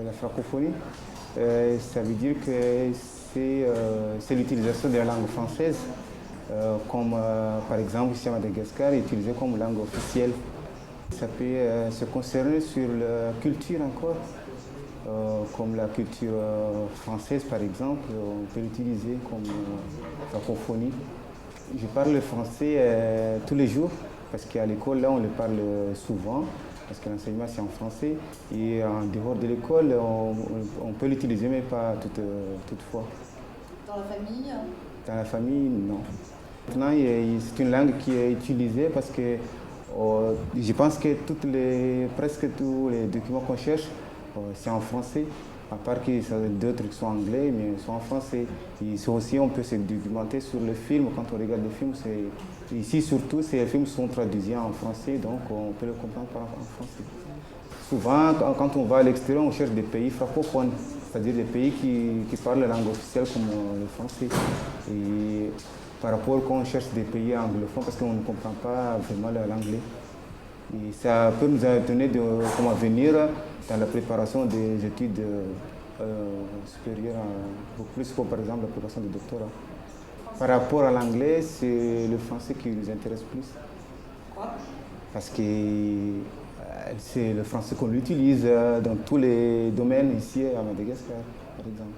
La francophonie, ça veut dire que c'est l'utilisation de la langue française, comme par exemple ici à Madagascar, utilisée comme langue officielle. Ça peut se concerner sur la culture encore, comme la culture française par exemple, on peut l'utiliser comme francophonie. Je parle le français tous les jours parce qu'à l'école, là, on le parle souvent parce que l'enseignement, c'est en français. Et en dehors de l'école, on peut l'utiliser, mais pas toutefois. Dans la famille? Dans la famille, non. Maintenant, c'est une langue qui est utilisée parce que je pense que presque tous les documents qu'on cherche, c'est en français. À part que d'autres qui sont anglais, mais ils sont en français. Et aussi, on peut se documenter sur le film. Quand on regarde le film, ici surtout, les films sont traduits en français, donc on peut le comprendre en français. Souvent, quand on va à l'extérieur, on cherche des pays francophones, c'est-à-dire des pays qui parlent la langue officielle comme le français. Et par rapport quand on cherche des pays anglophones, parce qu'on ne comprend pas vraiment l'anglais. Et ça peut nous étonner de comment venir dans la préparation des études supérieures, beaucoup plus que par exemple la préparation du doctorat. Par rapport à l'anglais, c'est le français qui nous intéresse plus. Pourquoi? Parce que c'est le français qu'on utilise dans tous les domaines ici à Madagascar, par exemple.